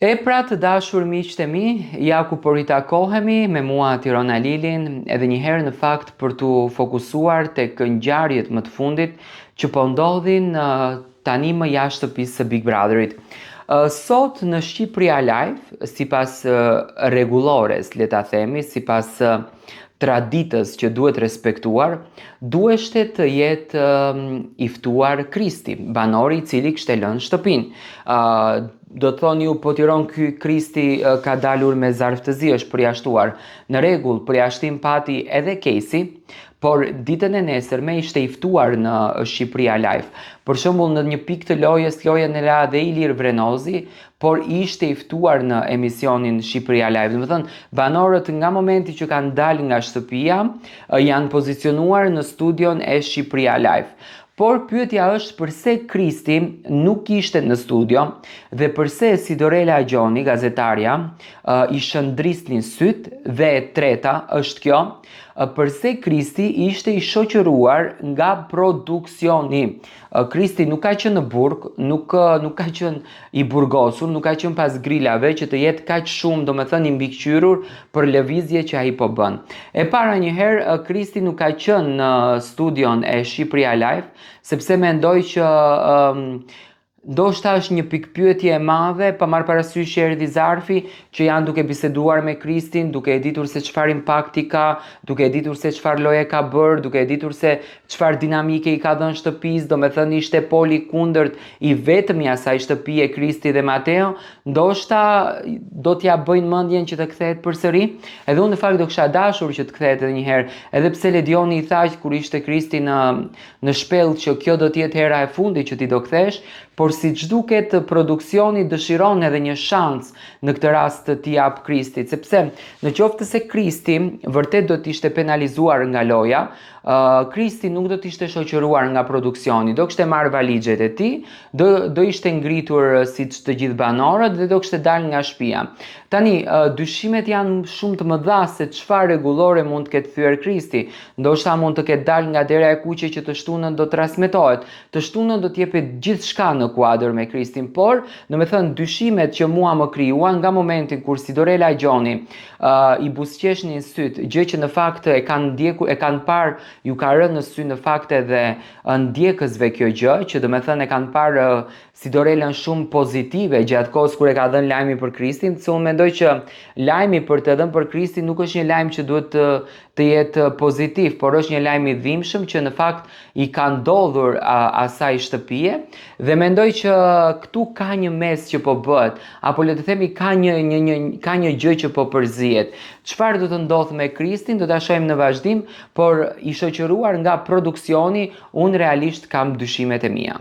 E pra të dashur miqtë e mi, ja ku po ritakohemi me mua Tirona Lilin, edhe një herë në fakt për të fokusuar tek ngjarjet më të fundit që po ndodhin tani më jashtë shtëpisë së Big Brotherit. Sot në Shqipëria Live, sipas rregullores, le ta themi, sipas traditës që duhet respektuar, duheshte të jetë i ftuar Kristi, banori i cili kishte lënë shtëpinë. Do të thoni ju, po Tiron, ky Kristi ka dalur me zarf të zi, është përjashtuar. Në rregull, përjashtim pati edhe Casey, por ditën e nesërme ishte i ftuar në Shqipëria Live. Për shembull, në një pikë të lojën e la dhe Ilir Vrenozi, por ishte i ftuar në emisionin Shqipëria Live. Domethënë, banorët nga momenti që kanë dalë nga shtëpia, janë pozicionuar në studion e Shqipëria Live. Por pyetja është pse Kristi nuk ishte në studio dhe pse Sidorela Gjoni, gazetarja, i shëndrisnin syt, dhe e treta është kjo, pse Kristi ishte i shoqëruar nga produksioni. Kristi nuk ka qenë në burg, nuk ka qenë i burgosur, nuk ka qenë pas grilave që të jetë kaq shumë, domethënë, i mbikëqyrur për lëvizje që ai po bën. E para një herë Kristi nuk ka qenë në studion e Shqipëria Live, sepse mendoj që ndoshta është një pikpyetje e madhe, pa marrë parasysh që erdhi zarfi, që janë duke biseduar me Kristin, duke e ditur se çfarë impakti ka, duke e ditur se çfarë lloje ka bërë, duke e ditur se çfarë dinamike i ka dhënë shtëpisë, domethënë ishte poli kundërt i vetëm i asaj shtëpie, Kristi dhe Mateo, ndoshta do t'ja bëjnë mendjen që të kthehet përsëri. Edhe unë në fakt do kisha dashur që të kthehet edhe një herë, edhe pse Ledioni i tha kur ishte Kristi në shpellë që kjo do të jetë hera e fundit që ti do kthesh, por siç duket produksioni dëshiron edhe një shans në këtë rast t'i jap Kristit, sepse në qoftë se Kristi vërtet do të ishte penalizuar nga loja, Kristi nuk do të ishte shoqëruar nga produksioni, do kishte marrë valixhet e tij, do ishte ngritur siç të gjithë banorët dhe do kishte dalë nga shtëpia. Tani, dyshimet janë shumë të mëdha se çfarë rregullore mund të ketë thyer Kristi. Ndoshta mund të ketë dalë nga dera e kuqe që të shtunën do transmetohet. Të shtunën do të jepet gjithçka në kuadër me Kristin, por, domethënë, dyshimet që mua më krijuan nga momenti kur Sidorela Gjoni i buzëqeshnin syt, gjë që në fakt e kanë parë, ju ka rënë në sy në fakt edhe ndjekësve kjo gjë, që domethënë e kanë parë Sidorelën shumë pozitive gjatë kohës kur e ka dhënë lajmin për Kristin, se unë mendoj që lajmi për të dhënë për Kristin nuk është një lajm që duhet të jetë pozitiv, por është një lajm i dhimbshëm që në fakt i ka ndodhur asaj shtëpie, dhe mendoj që këtu ka një mes që po bëhet, apo le të themi ka një gjë që po përzihet. Çfarë do të ndodhë me Kristin do ta shohim në vazhdim, por i shoqëruar nga produksioni, unë realisht kam dyshimet e mia.